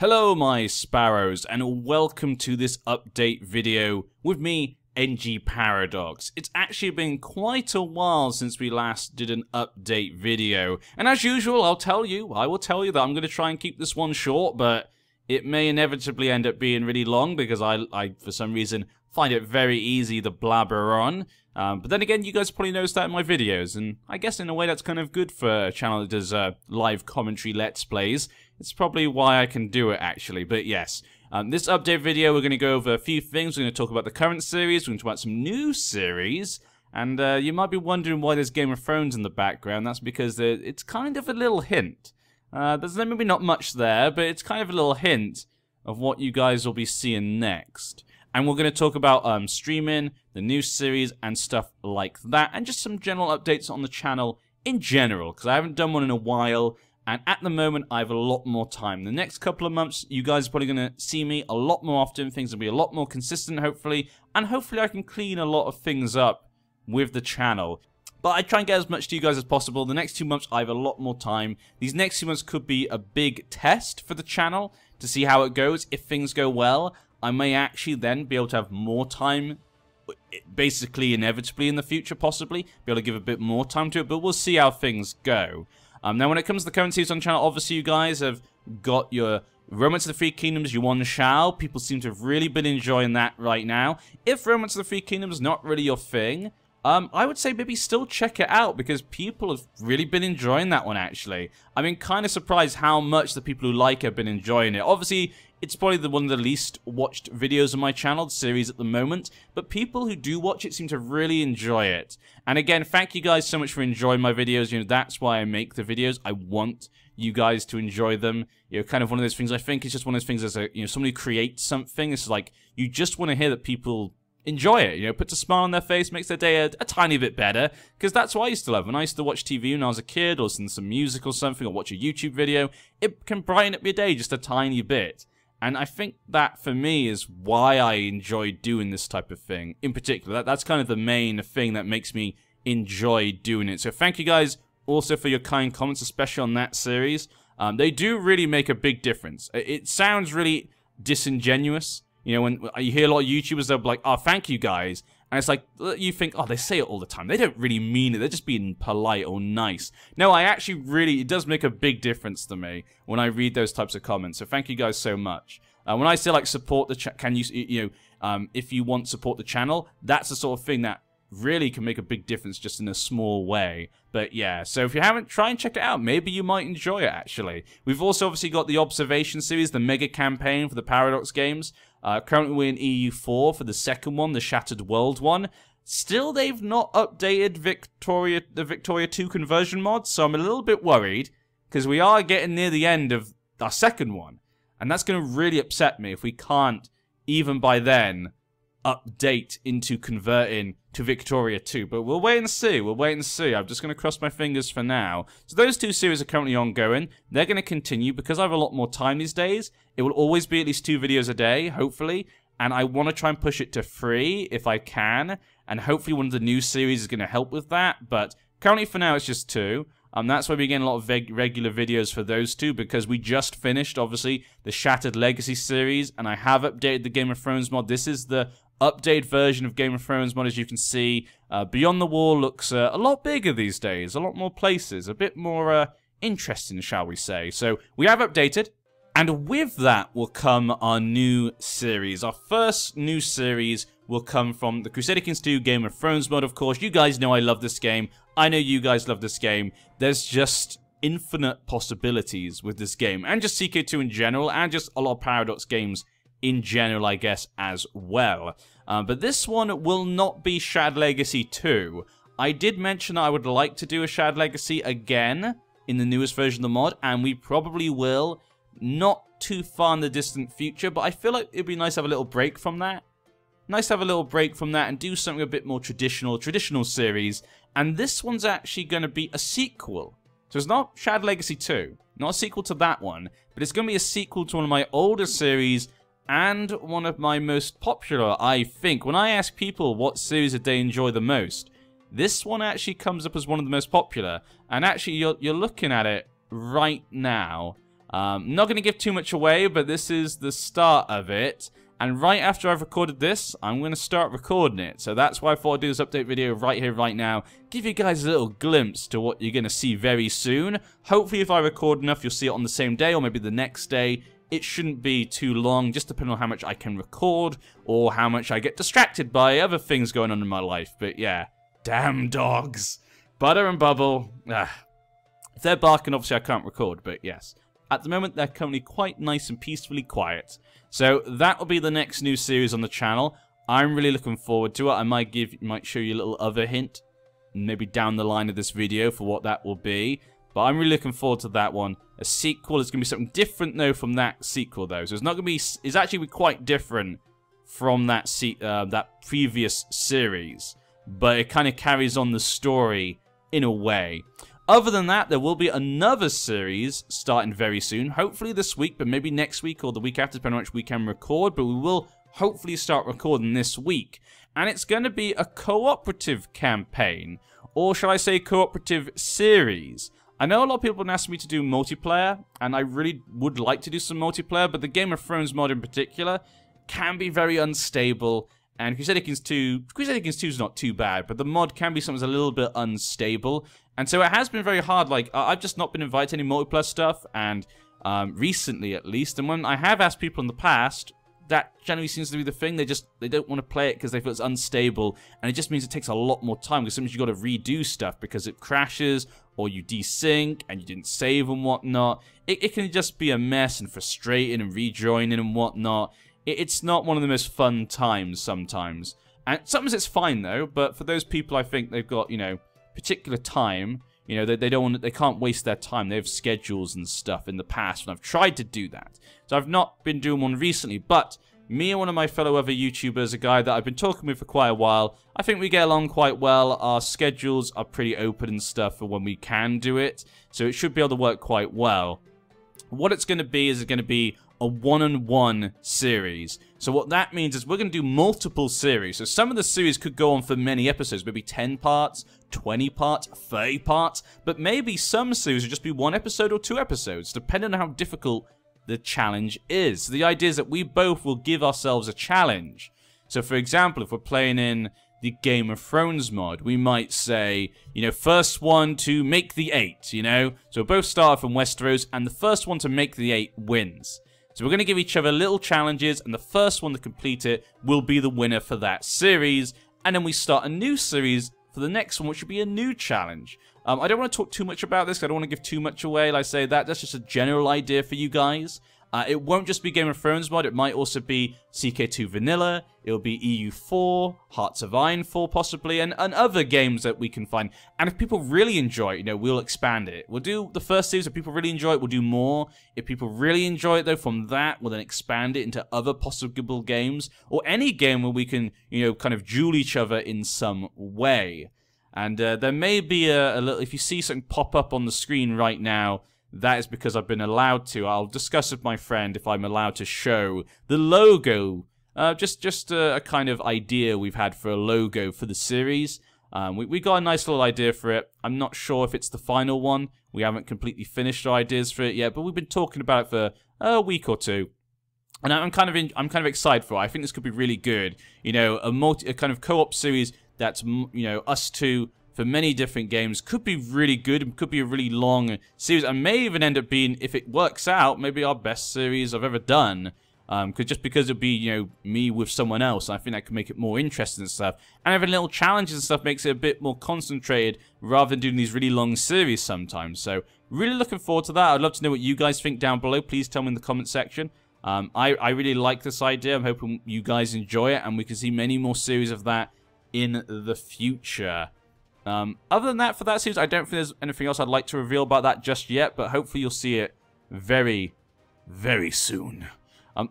Hello my sparrows and welcome to this update video with me, NG Paradox. It's actually been quite a while since we last did an update video, and as usual I will tell you that I'm going to try and keep this one short, but it may inevitably end up being really long because I for some reason find it very easy to blabber on. But then again, you guys probably noticed that in my videos, and I guess in a way that's kind of good for a channel that does live commentary let's plays. It's probably why I can do it, actually. But yes, this update video, we're going to go over a few things. We're going to talk about the current series, we're going to talk about some new series, and you might be wondering why there's Game of Thrones in the background. That's because it's kind of a little hint. There's maybe not much there, but it's kind of a little hint of what you guys will be seeing next. And we're going to talk about streaming, the new series, and stuff like that, and just some general updates on the channel in general, because I haven't done one in a while, and at the moment I have a lot more time. The next couple of months, you guys are probably going to see me a lot more often, things will be a lot more consistent, hopefully, and hopefully I can clean a lot of things up with the channel. But I try and get as much to you guys as possible. The next 2 months, I have a lot more time. These next 2 months could be a big test for the channel to see how it goes. If things go well, I may actually then be able to have more time, basically inevitably in the future, possibly. Be able to give a bit more time to it, but we'll see how things go. Now, when it comes to the current series on the channel, obviously you guys have got your Romance of the Three Kingdoms, Yuan Shao. People seem to have really been enjoying that right now. If Romance of the Three Kingdoms is not really your thing, I would say maybe still check it out, because people have really been enjoying that one, actually. I mean, kind of surprised how much the people who like it have been enjoying it. Obviously, it's probably one of the least watched videos on my channel, the series at the moment, but people who do watch it seem to really enjoy it. And again, thank you guys so much for enjoying my videos. You know, that's why I make the videos. I want you guys to enjoy them. You know, kind of one of those things. I think it's just one of those things as a, somebody creates something. It's like, you just want to hear that people enjoy it, puts a smile on their face, makes their day a tiny bit better, because that's what I used to love. When I used to watch TV when I was a kid, or listen to some music or something, or watch a YouTube video, it can brighten up your day just a tiny bit. And I think that, for me, is why I enjoy doing this type of thing. In particular, that's kind of the main thing that makes me enjoy doing it. So thank you guys also for your kind comments, especially on that series. They do really make a big difference. It sounds really disingenuous. When you hear a lot of YouTubers, they'll be like, oh, thank you guys. And it's like, you think, oh, they say it all the time. They don't really mean it. They're just being polite or nice. No, I actually it does make a big difference to me when I read those types of comments. So thank you guys so much. When I say, like, support the if you want support the channel, that's the sort of thing that really can make a big difference just in a small way. But yeah, so if you haven't, try and check it out. Maybe you might enjoy it, actually. We've also obviously got the Observation series, the mega campaign for the Paradox games. Currently we're in EU4 for the second one, the Shattered World one. Still, they've not updated the Victoria 2 conversion mod, so I'm a little bit worried, because we are getting near the end of our second one. And that's going to really upset me if we can't, even by then, update into converting to Victoria 2. But we'll wait and see. We'll wait and see. I'm just going to cross my fingers for now. So those two series are currently ongoing. They're going to continue because I have a lot more time these days. It will always be at least 2 videos a day, hopefully. And I want to try and push it to 3 if I can. And hopefully one of the new series is going to help with that. But currently for now it's just 2. That's why we're getting a lot of regular videos for those 2, because we just finished, obviously, the Shattered Legacy series, and I have updated the Game of Thrones mod. This is the updated version of Game of Thrones mod, as you can see. Beyond the Wall looks a lot bigger these days, a lot more places, a bit more interesting, shall we say. So we have updated, and with that will come our new series. Our first new series will come from the Crusader Kings 2 Game of Thrones mod, of course. You guys know I love this game. I know you guys love this game. There's just infinite possibilities with this game, and just CK2 in general, and just a lot of Paradox games in general, I guess, as well. But this one will not be Shattered Legacy 2. I did mention that I would like to do a Shattered Legacy again in the newest version of the mod, and we probably will, not too far in the distant future, but I feel like it'd be nice to have a little break from that. Nice to have a little break from that and do something a bit more traditional series. And this one's actually going to be a sequel. So it's not Shattered Legacy 2, not a sequel to that one, but it's going to be a sequel to one of my older series and one of my most popular, I think. When I ask people what series did they enjoy the most, this one actually comes up as one of the most popular. And actually, you're looking at it right now. I'm not going to give too much away, but this is the start of it. And right after I've recorded this, I'm going to start recording it. So that's why I thought I'd do this update video right here, right now. Give you guys a little glimpse to what you're going to see very soon. Hopefully if I record enough, you'll see it on the same day or maybe the next day. It shouldn't be too long, just depending on how much I can record or how much I get distracted by other things going on in my life. But yeah, damn dogs. Butter and Bubble. If they're barking, obviously I can't record, but yes. At the moment, they're currently quite nice and peacefully quiet. So that will be the next new series on the channel. I'm really looking forward to it. I might show you a little other hint, maybe down the line of this video for what that will be. But I'm really looking forward to that one. A sequel is going to be something different though from that sequel though. So it's not going to be. It's actually quite different from that that previous series, but it kind of carries on the story in a way. Other than that, there will be another series starting very soon. Hopefully this week, but maybe next week or the week after, depending on which we can record. But we will hopefully start recording this week. And it's going to be a cooperative campaign. Or shall I say cooperative series. I know a lot of people have been asking me to do multiplayer. And I really would like to do some multiplayer. But the Game of Thrones mod in particular can be very unstable. And Crusader Kings 2 is not too bad, but the mod can be something that's a little bit unstable. And so it has been very hard. Like, I've just not been invited to any multiplayer stuff, and recently at least. And when I have asked people in the past, that generally seems to be the thing. They don't want to play it because they feel it's unstable, and it just means it takes a lot more time because sometimes you've got to redo stuff because it crashes, or you desync, and you didn't save and whatnot. It can just be a mess and frustrating and rejoining and whatnot. It's not one of the most fun times sometimes. And sometimes it's fine though, but for those people I think they've got, you know, particular time, you know, they can't waste their time. They have schedules and stuff in the past, and I've tried to do that. So I've not been doing one recently, but me and one of my fellow other YouTubers, a guy that I've been talking with for quite a while, I think we get along quite well. Our schedules are pretty open and stuff for when we can do it, so it should be able to work quite well. What it's going to be is it's going to be a one-on-one series. So what that means is we're going to do multiple series. So some of the series could go on for many episodes, maybe 10 parts, 20 parts, 30 parts, but maybe some series would just be 1 episode or 2 episodes, depending on how difficult the challenge is. So the idea is that we both will give ourselves a challenge. So for example, if we're playing in the Game of Thrones mod, we might say, you know, first one to make the 8, you know? So we'll both start from Westeros, and the first one to make the 8 wins. So we're going to give each other little challenges, and the first one to complete it will be the winner for that series. And then we start a new series for the next one, which will be a new challenge. I don't want to talk too much about this, because I don't want to give too much away. Like I say, that's just a general idea for you guys. It won't just be Game of Thrones mod, it might also be CK2 Vanilla, it'll be EU4, Hearts of Iron 4 possibly, and other games that we can find. And if people really enjoy it, you know, we'll expand it. We'll do the first series, if people really enjoy it, we'll do more. If people really enjoy it though, from that, we'll then expand it into other possible games, or any game where we can, you know, kind of duel each other in some way. And there may be a little, if you see something pop up on the screen right now, that is because I've been allowed to. I'll discuss with my friend if I'm allowed to show the logo. Just a kind of idea we've had for a logo for the series. We got a nice little idea for it. I'm not sure if it's the final one. We haven't completely finished our ideas for it yet, but we've been talking about it for a week or two. And I'm kind of excited for it. I think this could be really good. You know, a kind of co-op series that's, you know, us two for many different games could be really good and could be a really long series, and may even end up being, if it works out, maybe our best series I've ever done. Just because it'd be, you know, me with someone else, and I think that could make it more interesting and stuff. And having little challenges and stuff makes it a bit more concentrated rather than doing these really long series sometimes. So really looking forward to that. I'd love to know what you guys think down below. Please tell me in the comment section. I really like this idea. I'm hoping you guys enjoy it, and we can see many more series of that in the future. Other than that, for that series, I don't think there's anything else I'd like to reveal about that just yet, but hopefully you'll see it very, very soon.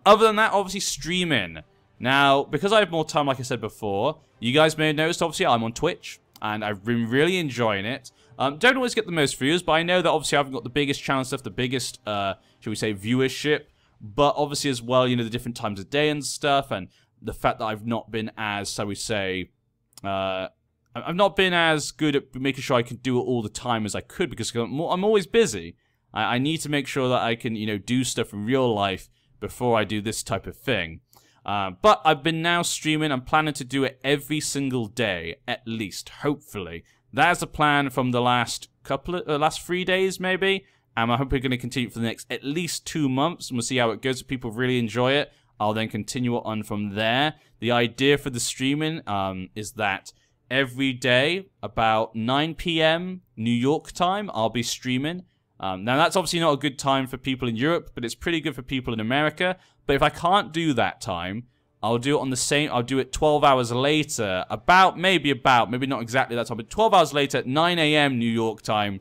Other than that, obviously streaming. Now, because I have more time, like I said before, you guys may have noticed, obviously, I'm on Twitch, and I've been really enjoying it. Don't always get the most views, but I know that obviously I haven't got the biggest channel stuff, the biggest, shall we say, viewership, but obviously as well, you know, the different times of day and stuff, and the fact that I've not been as, shall we say, I've not been as good at making sure I can do it all the time as I could, because I'm always busy. I need to make sure that I can, you know, do stuff in real life before I do this type of thing. But I've been now streaming. I'm planning to do it every single day, at least, hopefully. That's the plan from the last last 3 days, maybe. And I hope we're going to continue for the next at least 2 months, and we'll see how it goes. If people really enjoy it, I'll then continue it on from there. The idea for the streaming is that every day, about 9 p.m. New York time, I'll be streaming. Now, that's obviously not a good time for people in Europe, but it's pretty good for people in America. But if I can't do that time, I'll do it on the same, I'll do it 12 hours later, maybe not exactly that time, but 12 hours later at 9 a.m. New York time.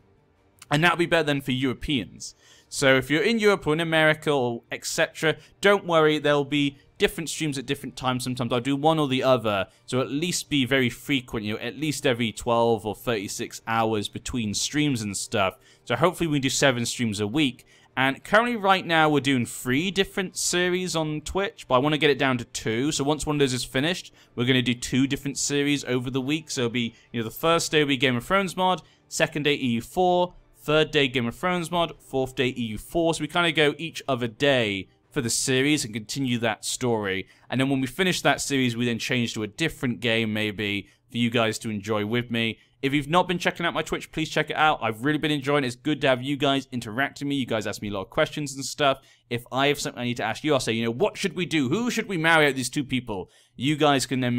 And that'll be better than for Europeans. So if you're in Europe or in America or etc., don't worry, there'll be different streams at different times. Sometimes I'll do one or the other, so at least be very frequent, you know, at least every 12 or 36 hours between streams and stuff. So hopefully we can do 7 streams a week. And currently right now we're doing 3 different series on Twitch, but I want to get it down to 2. So once one of those is finished, we're going to do 2 different series over the week. So it'll be, you know, the first day will be Game of Thrones mod, second day EU4, third day Game of Thrones mod, fourth day EU4. So we kind of go each other day for the series and continue that story. And then when we finish that series, we then change to a different game maybe for you guys to enjoy with me. If you've not been checking out my Twitch, please check it out. I've really been enjoying it. It's good to have you guys interact with me. You guys ask me a lot of questions and stuff. If I have something I need to ask you, I'll say, you know, what should we do? Who should we marry out of these 2 people? You guys can then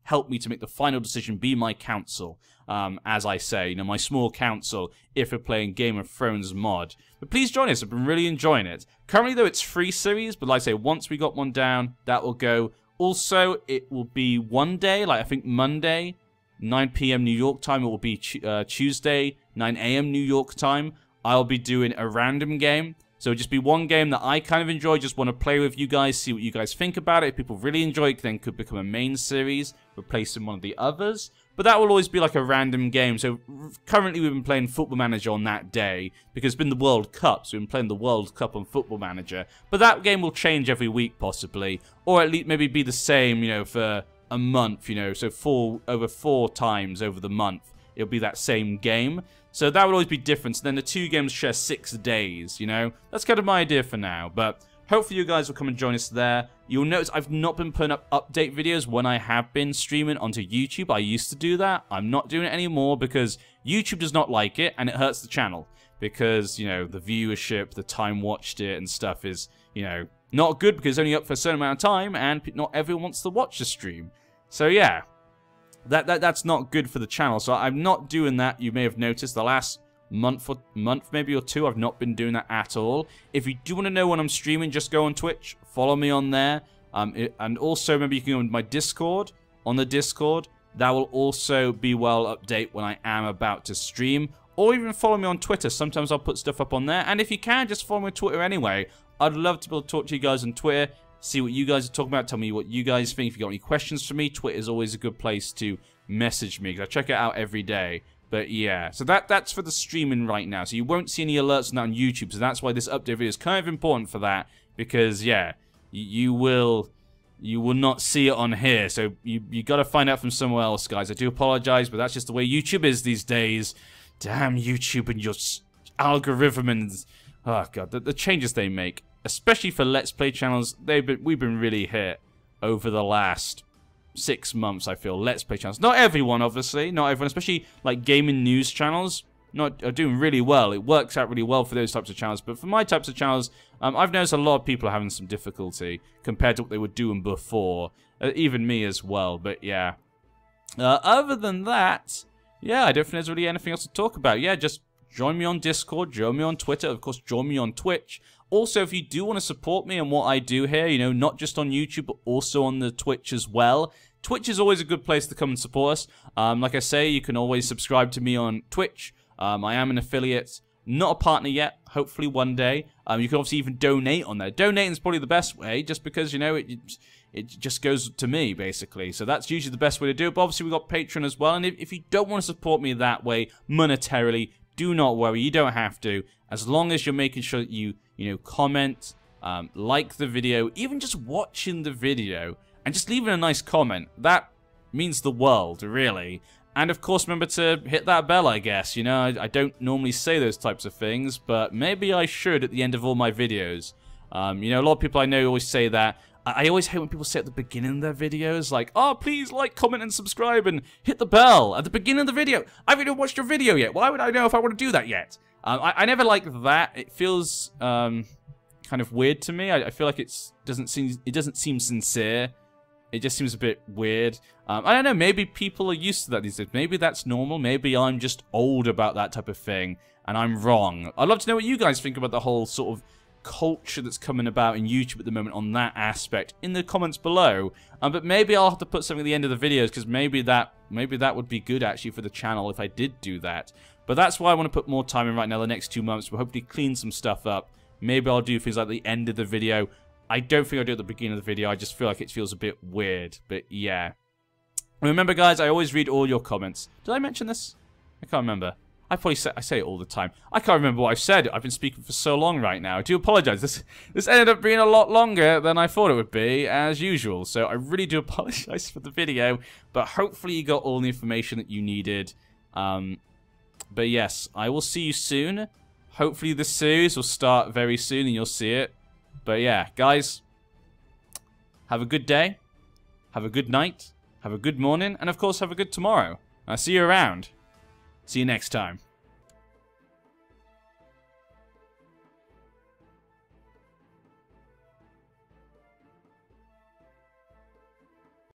help me to make the final decision, be my counsel. As I say, you know, my small counsel if we're playing Game of Thrones mod. But please join us. I've been really enjoying it. Currently, though, it's 3 series, but like I say, once we got one down, that will go. Also, it will be one day, like I think Monday, 9 p.m. New York time. It will be Tuesday, 9 a.m. New York time. I'll be doing a random game. So it'll just be one game that I kind of enjoy, just want to play with you guys, see what you guys think about it. If people really enjoy it, then it could become a main series, replacing one of the others. But that will always be like a random game. So currently we've been playing Football Manager on that day, because it's been the World Cup, so we've been playing the World Cup on Football Manager. But that game will change every week, possibly. Or at least maybe be the same, you know, for a month, you know, so over 4 times over the month, it'll be that same game. So that would always be different. So then the 2 games share 6 days, you know? That's kind of my idea for now, but hopefully you guys will come and join us there. You'll notice I've not been putting up update videos when I have been streaming onto YouTube. I used to do that. I'm not doing it anymore because YouTube does not like it, and it hurts the channel. Because, you know, the viewership, the time watched it and stuff is, you know, not good because it's only up for a certain amount of time, and not everyone wants to watch the stream. So yeah, that's not good for the channel. So I'm not doing that. You may have noticed the last month maybe or 2, I've not been doing that at all. If you do want to know when I'm streaming, just go on Twitch, follow me on there, and also maybe you can go on my Discord. On the Discord, that will also be update when I am about to stream, or even follow me on Twitter. Sometimes I'll put stuff up on there, and if you can, just follow me on Twitter anyway. I'd love to be able to talk to you guys on Twitter, see what you guys are talking about, tell me what you guys think. If you got any questions for me, Twitter is always a good place to message me, because I check it out every day. But yeah, so that's for the streaming right now. So you won't see any alerts on that on YouTube. So that's why this update video is kind of important for that. Because yeah, you will not see it on here. So you got to find out from somewhere else, guys. I do apologize, but that's just the way YouTube is these days. Damn YouTube and your algorithm and oh god, the changes they make, especially for Let's Play channels. We've been really hit over the last 6 months, I feel. Let's Play channels, not everyone, obviously, not everyone, especially like gaming news channels, are doing really well. It works out really well for those types of channels, but for my types of channels, I've noticed a lot of people are having some difficulty compared to what they were doing before, even me as well. But yeah, other than that, yeah, I don't think there's really anything else to talk about. Yeah, just join me on Discord, join me on Twitter, of course, join me on Twitch. Also, if you do want to support me and what I do here, you know, not just on YouTube, but also on the Twitch as well, Twitch is always a good place to come and support us. Like I say, you can always subscribe to me on Twitch. I am an affiliate, not a partner yet, hopefully one day. You can obviously even donate on there. Donating is probably the best way, just because, you know, it just goes to me, basically. So that's usually the best way to do it. But obviously, we've got Patreon as well. And if you don't want to support me that way, monetarily, do not worry. You don't have to. As long as you're making sure that you know, comment, like the video, even just watching the video, and just leaving a nice comment. That means the world, really. And of course, remember to hit that bell, I guess. You know, I don't normally say those types of things, but maybe I should at the end of all my videos. You know, a lot of people I know always say that. I always hate when people say at the beginning of their videos, like, oh, please like, comment, and subscribe, and hit the bell at the beginning of the video. I haven't even watched your video yet. Why would I know if I want to do that yet? I never like that. It feels kind of weird to me. I feel like it doesn't seem sincere. It just seems a bit weird. I don't know, maybe people are used to that these days. Maybe that's normal. Maybe I'm just old about that type of thing, and I'm wrong. I'd love to know what you guys think about the whole sort of culture that's coming about in YouTube at the moment on that aspect in the comments below. But maybe I'll have to put something at the end of the videos, because maybe that would be good actually for the channel if I did do that. But that's why I want to put more time in right now the next 2 months. We'll hopefully clean some stuff up. Maybe I'll do things like the end of the video. I don't think I'll do it at the beginning of the video. I just feel like it feels a bit weird. But yeah. Remember, guys, I always read all your comments. Did I mention this? I can't remember. I say it all the time. I can't remember what I've said. I've been speaking for so long right now. I do apologize. This ended up being a lot longer than I thought it would be, as usual. So I really do apologize for the video. But hopefully you got all the information that you needed. But yes, I will see you soon. Hopefully this series will start very soon and you'll see it. But yeah, guys, have a good day. Have a good night. Have a good morning. And of course, have a good tomorrow. I'll see you around. See you next time.